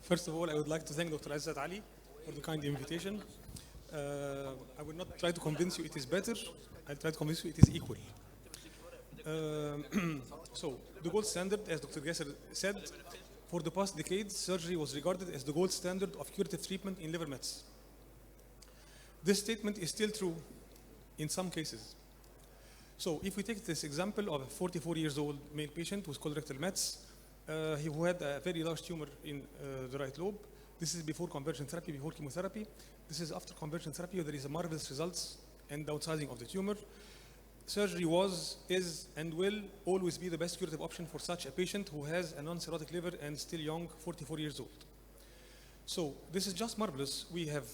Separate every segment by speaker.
Speaker 1: First of all, I would like to thank Dr. Azzat Ali for the kind invitation. I will not try to convince you it is better. I'll try to convince you it is equal. So, the gold standard, as Dr. Gasser said, for the past decades, surgery was regarded as the gold standard of curative treatment in liver mets. This statement is still true in some cases. So, if we take this example of a 44 years old male patient with colorectal mets, who had a very large tumor in the right lobe. This is before conversion therapy, before chemotherapy. This is after conversion therapy, where there is a marvelous results and downsizing of the tumor. Surgery was, is, and will always be the best curative option for such a patient who has a non-cirrhotic liver and still young, 44 years old. So this is just marvelous. We have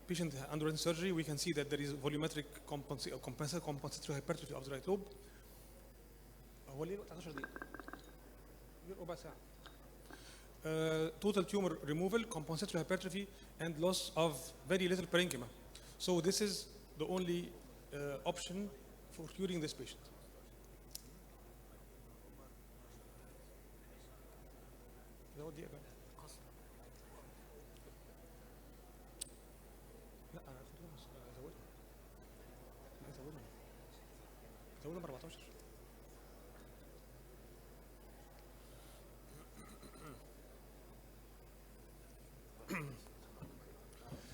Speaker 1: patient underwent surgery. We can see that there is volumetric compensatory hypertrophy of the right lobe. Total tumor removal, compensatory hypertrophy, and loss of very little parenchyma. So this is the only option for curing this patient.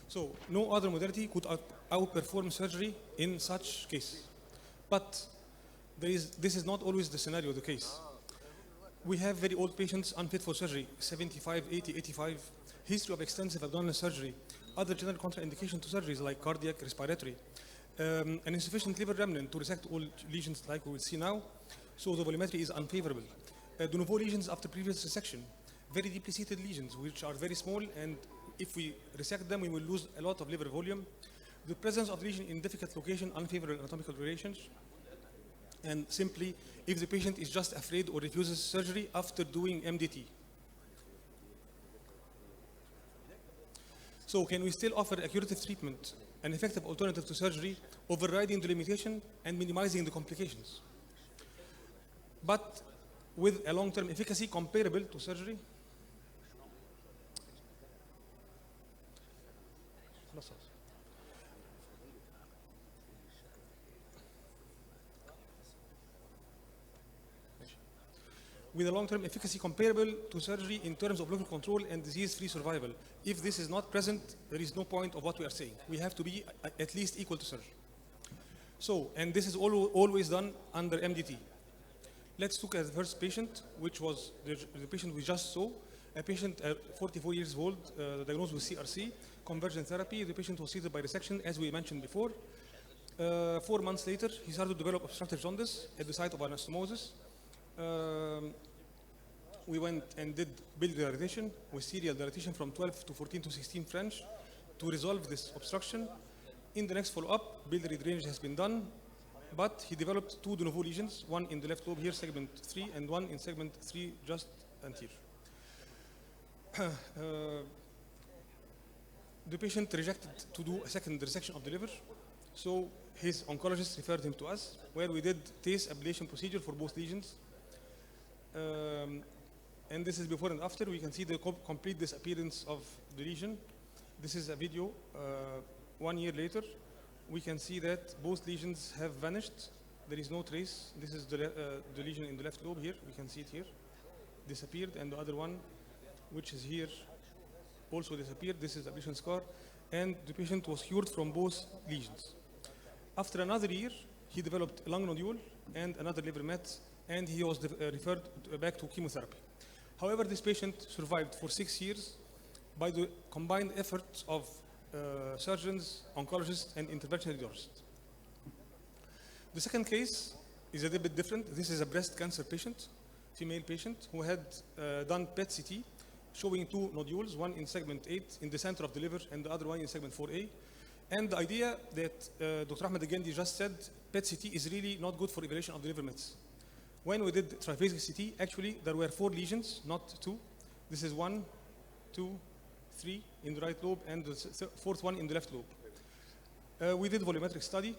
Speaker 1: So no other modality could outperform surgery in such case. But this is not always the scenario, the case. We have very old patients unfit for surgery, 75, 80, 85, history of extensive abdominal surgery, other general contraindication to surgeries like cardiac, respiratory, an insufficient liver remnant to resect all lesions like we will see now, so the volumetry is unfavorable. De novo lesions after previous resection, very deeply seated lesions which are very small, and if we resect them, we will lose a lot of liver volume. The presence of lesion in difficult location, unfavorable anatomical relations, and simply if the patient is just afraid or refuses surgery after doing MDT. So can we still offer a curative treatment, an effective alternative to surgery, overriding the limitation and minimizing the complications, but with a long-term efficacy comparable to surgery? With a long-term efficacy comparable to surgery in terms of local control and disease-free survival. If this is not present, there is no point of what we are saying. We have to be at least equal to surgery. So, and this is always done under MDT. Let's look at the first patient, which was the patient we just saw, a patient 44 years old, diagnosed with CRC, conversion therapy. The patient was treated by resection, as we mentioned before. 4 months later, he started to develop obstructive jaundice at the site of anastomosis. We went and did biliary dilatation with serial dilatation from 12 to 14 to 16 French to resolve this obstruction. In the next follow-up, biliary drainage has been done, but he developed 2 de novo lesions, one in the left lobe here, segment 3, and one in segment 3, just anterior. The patient rejected to do a second resection of the liver, so his oncologist referred him to us, where we did TACE ablation procedure for both lesions. And this is before and after. We can see the complete disappearance of the lesion. This is a video 1 year later. We can see that both lesions have vanished. There is no trace. This is the lesion in the left lobe here. We can see it here. Disappeared. And the other one, which is here, also disappeared. This is the ablation scar. And the patient was cured from both lesions. After another year, he developed a lung nodule and another liver met, and he was referred back to chemotherapy. However, this patient survived for 6 years by the combined efforts of surgeons, oncologists, and interventional radiologists. The second case is a little bit different. This is a breast cancer patient, female patient, who had done PET-CT, showing 2 nodules, one in segment 8 in the center of the liver, and the other one in segment 4A. And the idea that Dr. Ahmed Al-Gendi just said, PET-CT is really not good for evaluation of the liver mets. When we did triphasic CT, actually there were 4 lesions, not 2. This is 1, 2, 3 in the right lobe, and the 4th one in the left lobe. We did volumetric study.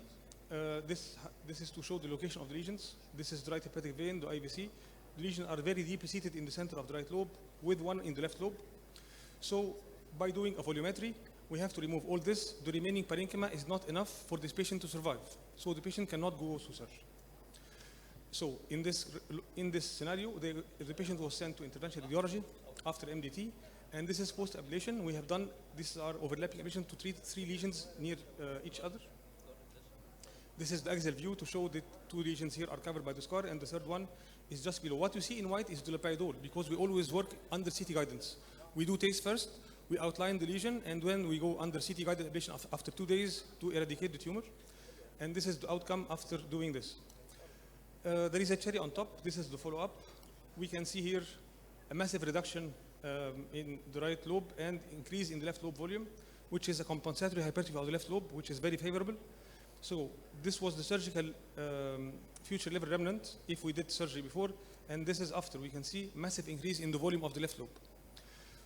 Speaker 1: This is to show the location of the lesions. This is the right hepatic vein, the IVC. The lesions are very deeply seated in the center of the right lobe, with one in the left lobe. So by doing a volumetry, we have to remove all this. The remaining parenchyma is not enough for this patient to survive. So the patient cannot go to surgery. So in this scenario, the patient was sent to interventional radiology after MDT, and this is post-ablation. We have done, these are overlapping ablation to treat 3 lesions near each other. This is the axial view to show that 2 lesions here are covered by the scar, and the third one is just below. What you see in white is the lepidol, because we always work under CT guidance. We do TACE first, we outline the lesion, and when we go under CT guided ablation after 2 days to eradicate the tumor. And this is the outcome after doing this. There is a cherry on top. This is the follow-up. We can see here a massive reduction in the right lobe and increase in the left lobe volume, which is a compensatory hypertrophy of the left lobe, which is very favorable. So this was the surgical future liver remnant if we did surgery before, and this is after. We can see massive increase in the volume of the left lobe.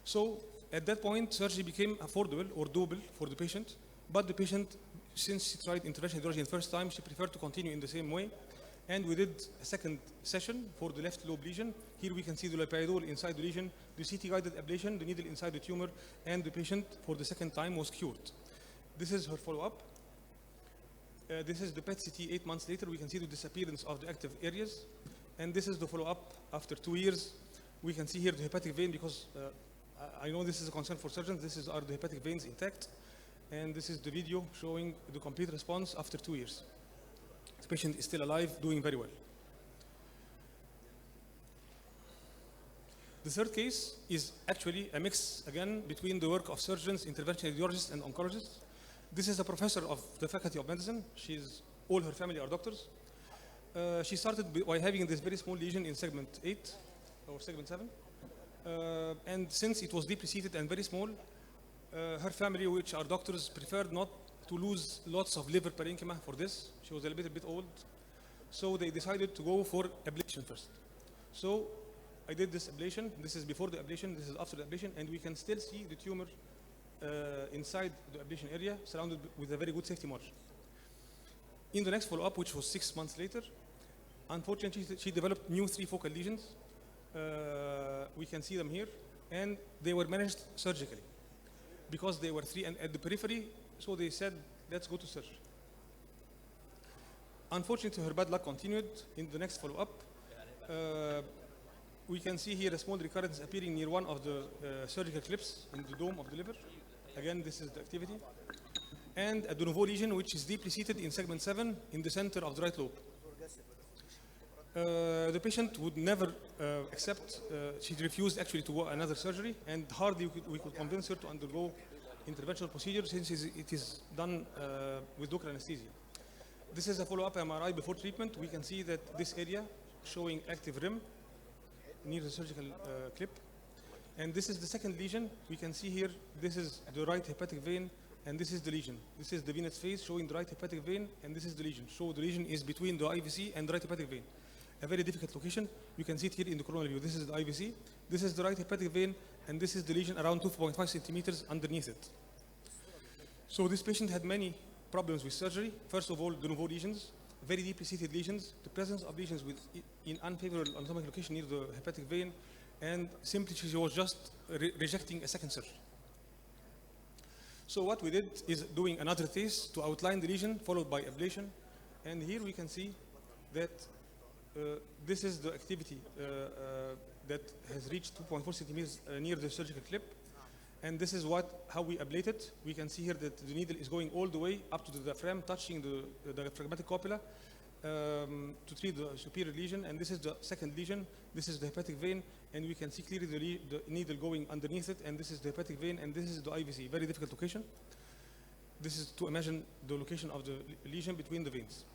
Speaker 1: So at that point, surgery became affordable or doable for the patient, but the patient, since she tried interventional radiology the first time, she preferred to continue in the same way. And we did a second session for the left lobe lesion. Here we can see the lepidol inside the lesion, the CT-guided ablation, the needle inside the tumor, and the patient for the second time was cured. This is her follow-up. This is the PET-CT 8 months later. We can see the disappearance of the active areas. And this is the follow-up after 2 years. We can see here the hepatic vein, because I know this is a concern for surgeons. This are the hepatic veins intact. And this is the video showing the complete response after 2 years. The patient is still alive, doing very well. The third case is actually a mix, again, between the work of surgeons, interventional radiologists, and oncologists. This is a professor of the Faculty of Medicine. All her family are doctors. She started by having this very small lesion in segment 8 or segment 7. And since it was deeply seated and very small, her family, which are doctors, preferred not to lose lots of liver parenchyma for this. She was a little bit old. So they decided to go for ablation first. So I did this ablation. This is before the ablation. This is after the ablation. And we can still see the tumor inside the ablation area, surrounded with a very good safety margin. In the next follow-up, which was 6 months later, unfortunately, she developed new 3 focal lesions. We can see them here. And they were managed surgically, because they were 3 and at the periphery. So they said, let's go to surgery. Unfortunately, her bad luck continued in the next follow-up. We can see here a small recurrence appearing near one of the surgical clips in the dome of the liver. Again, this is the activity. And a de novo lesion, which is deeply seated in segment 7 in the center of the right lobe. The patient would never accept, she refused actually to go another surgery, and hardly we could convince her to undergo interventional procedure, since it is done with local anesthesia. This is a follow-up MRI before treatment. We can see that this area showing active rim near the surgical clip. And this is the second lesion. We can see here, this is the right hepatic vein, and this is the lesion. This is the venous phase showing the right hepatic vein, and this is the lesion. So the lesion is between the IVC and the right hepatic vein. A very difficult location. You can see it here in the coronal view. This is the IVC. This is the right hepatic vein, and this is the lesion around 2.5 centimeters underneath it. So this patient had many problems with surgery. First of all, de novo lesions, very deeply seated lesions, the presence of lesions in unfavorable anatomical location near the hepatic vein, and simply she was just rejecting a second surgery. So what we did is doing another TACE to outline the lesion, followed by ablation. And here we can see that this is the activity that has reached 2.4 centimeters near the surgical clip. And this is how we ablate it. We can see here that the needle is going all the way up to the diaphragm, touching the diaphragmatic copula to treat the superior lesion. And this is the second lesion. This is the hepatic vein, and we can see clearly the needle going underneath it. And this is the hepatic vein, and this is the IVC. Very difficult location. This is to imagine the location of the lesion between the veins.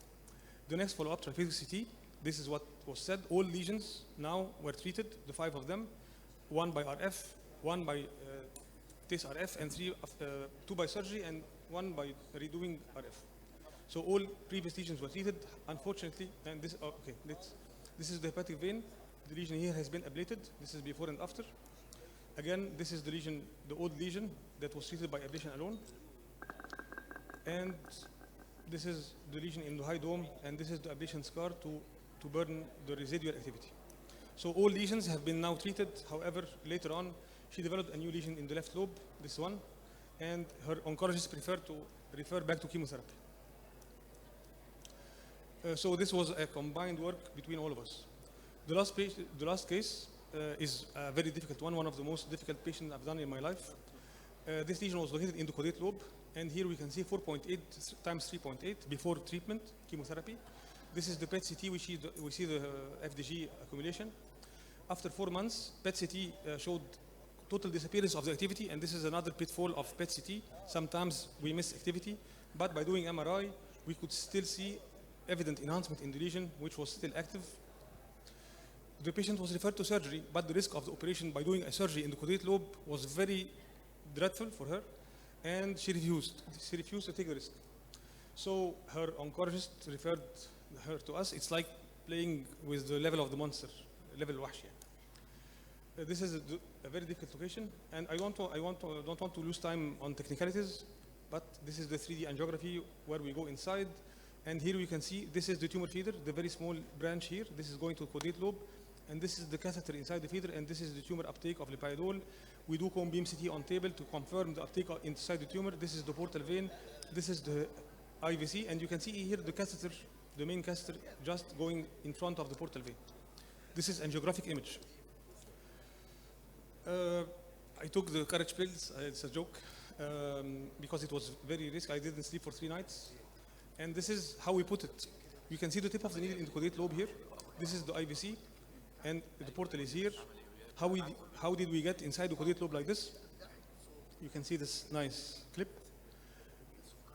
Speaker 1: The next follow-up, triphasic CT. This is what was said. All lesions now were treated, the 5 of them, 1 by RF, 1 by TACE RF, and 2 by surgery, and 1 by redoing RF. So all previous lesions were treated. Unfortunately, and this is the hepatic vein. The lesion here has been ablated. This is before and after. Again, this is the lesion, the old lesion that was treated by ablation alone. And this is the lesion in the high dome, and this is the ablation scar to burn the residual activity. So all lesions have been now treated. However, later on, She developed a new lesion in the left lobe, this one, and her oncologist preferred to refer back to chemotherapy. So this was a combined work between all of us. The last case is a very difficult one of the most difficult patients I've done in my life. This lesion was located in the caudate lobe, and here we can see 4.8 times 3.8 before treatment, chemotherapy. This is the PET CT, we see the FDG accumulation. After 4 months, PET CT showed total disappearance of the activity, and this is another pitfall of PET CT. Sometimes we miss activity, but by doing MRI, we could still see evident enhancement in the lesion, which was still active. The patient was referred to surgery, but the risk of the operation by doing a surgery in the caudate lobe was very dreadful for her, and she refused. She refused to take the risk. So her oncologist referred her to us. It's like playing with the level of the monster, level wahsh. This is a very difficult location, and I don't want to lose time on technicalities, but this is the 3D angiography where we go inside, and here we can see this is the tumor feeder, the very small branch here. This is going to the caudate lobe, and this is the catheter inside the feeder, and this is the tumor uptake of lipiodol. We do cone beam CT on table to confirm the uptake inside the tumor. This is the portal vein. This is the IVC, and you can see here the catheter, the main catheter, just going in front of the portal vein. This is angiographic image. I took the courage pills. It's a joke because it was very risky. I didn't sleep for 3 nights, and this is how we put it. You can see the tip of the needle in the caudate lobe here. This is the IVC, and the portal is here. How did we get inside the caudate lobe like this? You can see this nice clip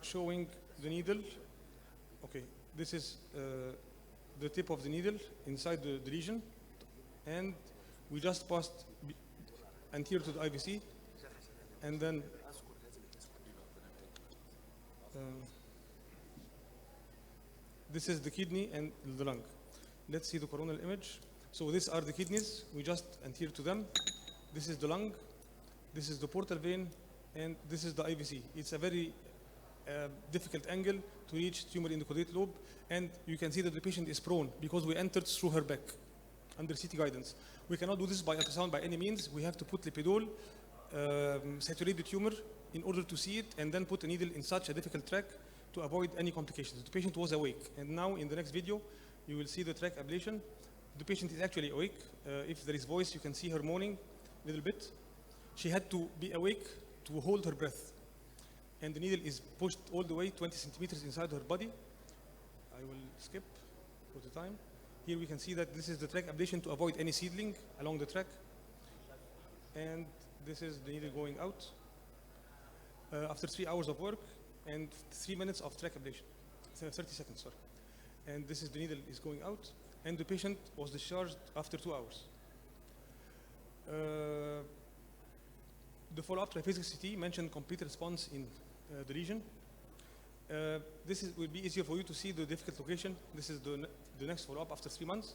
Speaker 1: showing the needle. Okay, this is the tip of the needle inside the lesion, and we just passed anterior to the IVC, and then this is the kidney and the lung. Let's see the coronal image. So these are the kidneys. We just anterior to them. This is the lung. This is the portal vein, and this is the IVC. It's a very difficult angle to reach tumor in the caudate lobe, and you can see that the patient is prone because we entered through her back under CT guidance. We cannot do this by ultrasound by any means. We have to put lipidol, saturate the tumor in order to see it, and then put a needle in such a difficult track to avoid any complications. The patient was awake, and now in the next video, you will see the track ablation. The patient is actually awake. If there is voice, you can see her moaning a little bit. She had to be awake to hold her breath, and the needle is pushed all the way 20 centimeters inside her body. I will skip for the time. Here we can see that this is the track ablation to avoid any seedling along the track. And this is the needle going out after 3 hours of work and 3 minutes of track ablation, 30 seconds, sorry. And this is the needle is going out, and the patient was discharged after 2 hours. The follow-up triphasic CT mentioned complete response in the lesion. Will be easier for you to see the difficult location. This is the next follow-up after 3 months.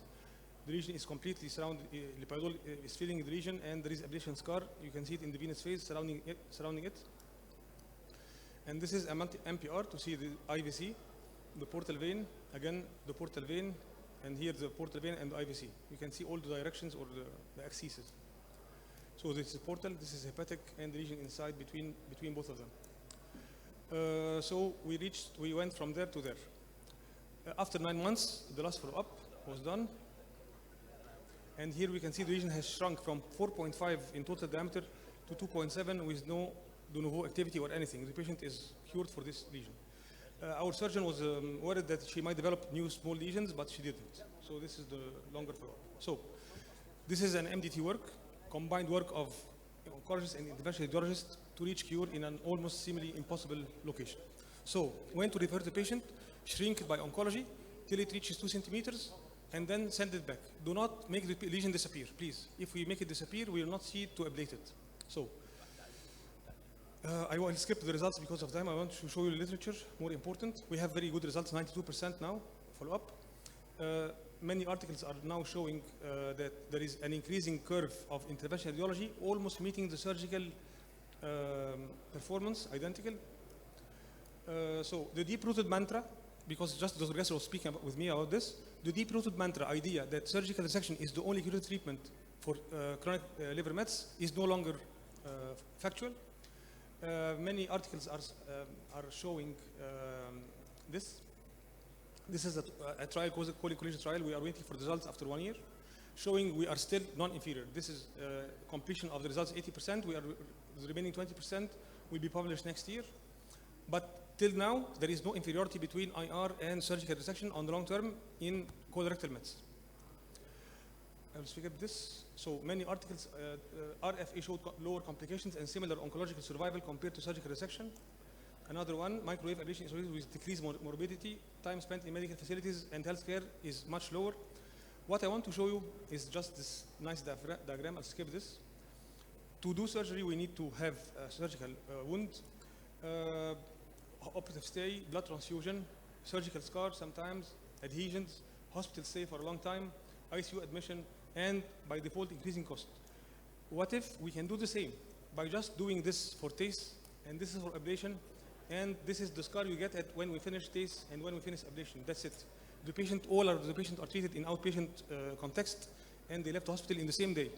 Speaker 1: The lesion is completely surrounded, lipiodol is filling the lesion, and there is ablation scar. You can see it in the venous phase surrounding it. And this is a MPR to see the IVC, the portal vein, again the portal vein, and here the portal vein and the IVC. You can see all the directions or the axes. So this is portal, this is hepatic, and the lesion inside between both of them. So we went from there to there. After 9 months, the last follow-up was done. And here we can see the lesion has shrunk from 4.5 in total diameter to 2.7 with no de novo activity or anything. The patient is cured for this lesion. Our surgeon was worried that she might develop new small lesions, but she didn't. So this is the longer follow-up. So this is an MDT work, combined work of oncologist and interventional radiologist to reach cure in an almost seemingly impossible location. So when to refer the patient, shrink it by oncology till it reaches 2 centimeters, and then send it back. Do not make the lesion disappear, please. If we make it disappear, we will not see it to ablate it. So I will skip the results because of time. I want to show you the literature, more important. We have very good results, 92% now, follow-up. Many articles are now showing that there is an increasing curve of interventional radiology, almost meeting the surgical performance, identical. So the deep-rooted mantra, because just Dr. Gasser was speaking with me about this, the deep-rooted mantra idea that surgical resection is the only curative treatment for chronic liver mets is no longer factual. Many articles are showing this. This is a trial, collision trial. We are waiting for the results after 1 year, showing we are still non-inferior. This is completion of the results 80%. The remaining 20% will be published next year. But till now, there is no inferiority between IR and surgical resection on the long term in colorectal mets. I will speak up this. So many articles, RFA showed lower complications and similar oncological survival compared to surgical resection. Another one, microwave ablation associated with decreased morbidity, time spent in medical facilities and healthcare is much lower. What I want to show you is just this nice diagram. I'll skip this. To do surgery, we need to have a surgical wound, operative stay, blood transfusion, surgical scar sometimes, adhesions, hospital stay for a long time, ICU admission, and by default increasing cost. What if we can do the same by just doing this for TACE, and this is for ablation, and this is the scar you get at when we finish TACE and when we finish ablation. That's it. The patient are treated in outpatient context, and they left the hospital in the same day.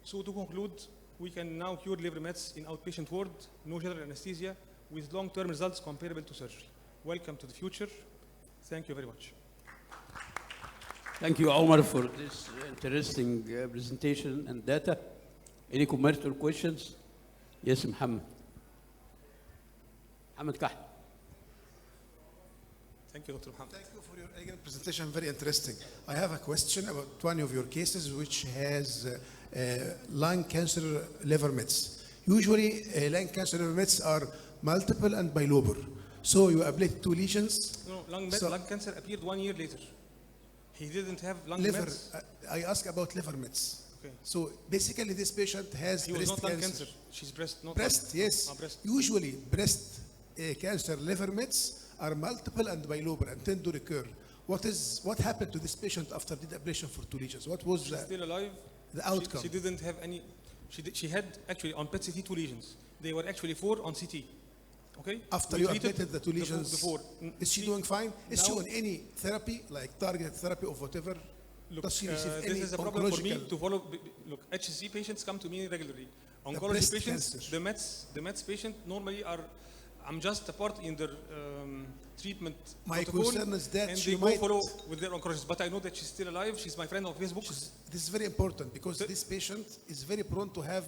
Speaker 1: So to conclude, we can now cure liver mets in outpatient ward, no general anesthesia, with long-term results comparable to surgery. Welcome to the future. Thank you very much.
Speaker 2: Thank you, Omar, for this interesting presentation and data. Any comments or questions? Yes, Mohammed. Mohammed Kahl.
Speaker 1: Thank you, Dr. Mohammed.
Speaker 3: Thank you for your elegant presentation. Very interesting. I have a question about one of your cases, which has lung cancer liver mets. Usually, lung cancer liver mets are multiple and bilobar. So you ablate 2 lesions.
Speaker 1: No, lung cancer appeared 1 year later. He didn't have lung
Speaker 3: liver.
Speaker 1: mets.
Speaker 3: I ask about liver mets.
Speaker 1: Okay.
Speaker 3: So basically, this patient has
Speaker 1: He was
Speaker 3: breast
Speaker 1: not lung
Speaker 3: cancer.
Speaker 1: cancer. She's breast, not
Speaker 3: Breast,
Speaker 1: lung.
Speaker 3: yes.
Speaker 1: Breast.
Speaker 3: Usually, breast cancer liver mets are multiple and bilobar and tend to recur. What happened to this patient after the ablation for 2 lesions? What was
Speaker 1: She's still alive.
Speaker 3: the outcome?
Speaker 1: She didn't have any. She had actually on PET-CT 2 lesions. They were actually 4 on CT. Okay.
Speaker 3: After
Speaker 1: We
Speaker 3: you
Speaker 1: treated
Speaker 3: ablated the 2 lesions,
Speaker 1: the 4.
Speaker 3: is she doing fine? Is she
Speaker 1: Now-
Speaker 3: on any therapy, like targeted therapy or whatever?
Speaker 1: Look,
Speaker 3: Does she receive
Speaker 1: this
Speaker 3: any
Speaker 1: is a problem for me
Speaker 3: oncological?
Speaker 1: to follow. Look, HCC patients come to me regularly.
Speaker 3: breast
Speaker 1: Oncology patients,
Speaker 3: cancer.
Speaker 1: the Mets patient normally are. I'm just a part in their treatment
Speaker 3: My
Speaker 1: protocol,
Speaker 3: concern is that
Speaker 1: and
Speaker 3: she
Speaker 1: they go
Speaker 3: might-
Speaker 1: follow with their oncologist. But I know that she's still alive. She's my friend on Facebook.
Speaker 3: This is very important because this patient is very prone to have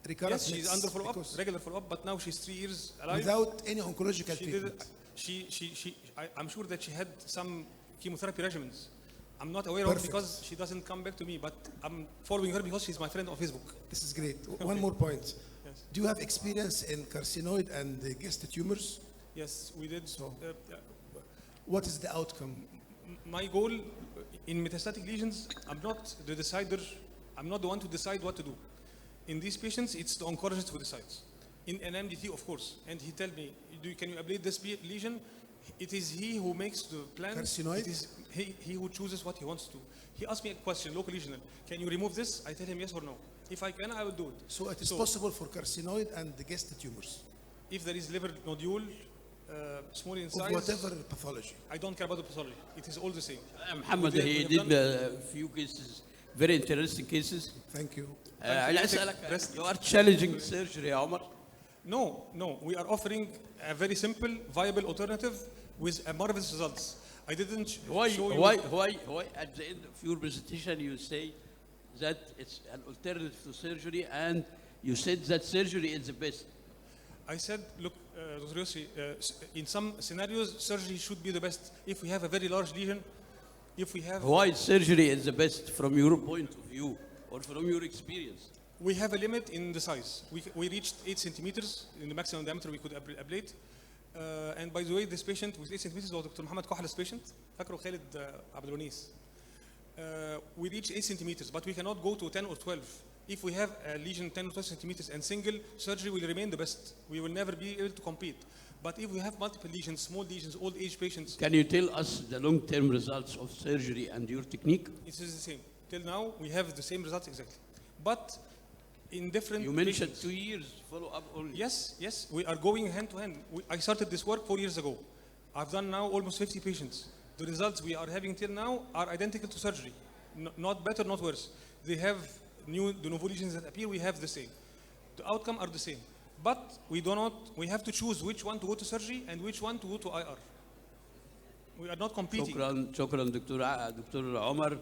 Speaker 3: recurrent
Speaker 1: Yes, she's
Speaker 3: mets
Speaker 1: under follow-up,
Speaker 3: because
Speaker 1: regular follow-up. But now she's 3 years alive.
Speaker 3: without any oncological
Speaker 1: She
Speaker 3: treatment.
Speaker 1: did. I'm sure that she had some chemotherapy regimens. I'm not aware of
Speaker 3: Perfect.
Speaker 1: because she doesn't come back to me. But I'm following her because she's my friend on Facebook.
Speaker 3: This is great. One more point.
Speaker 1: Yes.
Speaker 3: Do you have experience in carcinoid and gast tumors?
Speaker 1: Yes, we did.
Speaker 3: What is the outcome?
Speaker 1: My goal in metastatic lesions, I'm not the decider. I'm not the one to decide what to do. In these patients, it's the oncologist who decides. In an MDT, of course, and he tell me, can you ablate this lesion? It is he who makes the plan.
Speaker 3: Carcinoid?
Speaker 1: It is he who chooses what he wants to. He asked me a question, local lesional. Can you remove this? I tell him yes or no. If I can, I will do it.
Speaker 3: So it is possible for carcinoid and gast tumors
Speaker 1: If there is liver nodule, small in
Speaker 3: of
Speaker 1: size,
Speaker 3: whatever pathology.
Speaker 1: I don't care about the pathology. It is all the same.
Speaker 2: Mohammed,
Speaker 1: We
Speaker 2: he
Speaker 1: have
Speaker 2: did
Speaker 1: done-
Speaker 2: a few cases, very interesting cases.
Speaker 3: Thank you.
Speaker 2: أنا
Speaker 1: Fantastic.
Speaker 2: أسألك,
Speaker 1: Breast-
Speaker 2: you are challenging surgery, يا عمر.
Speaker 1: No. We are offering a very simple, viable alternative with a marvelous results. I didn't
Speaker 2: Why
Speaker 1: show you.
Speaker 2: why at the end of your presentation you say that it's an alternative to surgery and you said that surgery is the best?
Speaker 1: I said, look, Dr. Yossi, in some scenarios, surgery should be the best. If we have a very large lesion, if we have,
Speaker 2: Why surgery is the best from your point of view or from your experience?
Speaker 1: we have a limit in the size. We reached 8 centimeters in the maximum diameter we could ablate. And by the way, this patient with 8 centimeters was Dr. Mohammed Kahl's patient. فاكره خالد عبد الونيس. We reached 8 centimeters, but we cannot go to 10 or 12. If we have a lesion 10 or 12 centimeters and single, surgery will remain the best. We will never be able to compete. But if we have multiple lesions, small lesions, old age patients,
Speaker 2: Can you tell us the long-term results of surgery and your technique?
Speaker 1: it is the same. Till now, we have the same results exactly. But in different
Speaker 2: You mentioned
Speaker 1: patients.
Speaker 2: 2 years follow-up only.
Speaker 1: Yes, we are going hand to hand. I started this work 4 years ago. I've done now almost 50 patients. The results we are having till now are identical to surgery. Not better, not worse. they have new de novo lesions that appear, we have the same. The outcome are the same. But we have to choose which one to go to surgery and which one to go to IR. We are not competing.
Speaker 2: شكرا دكتور عمر.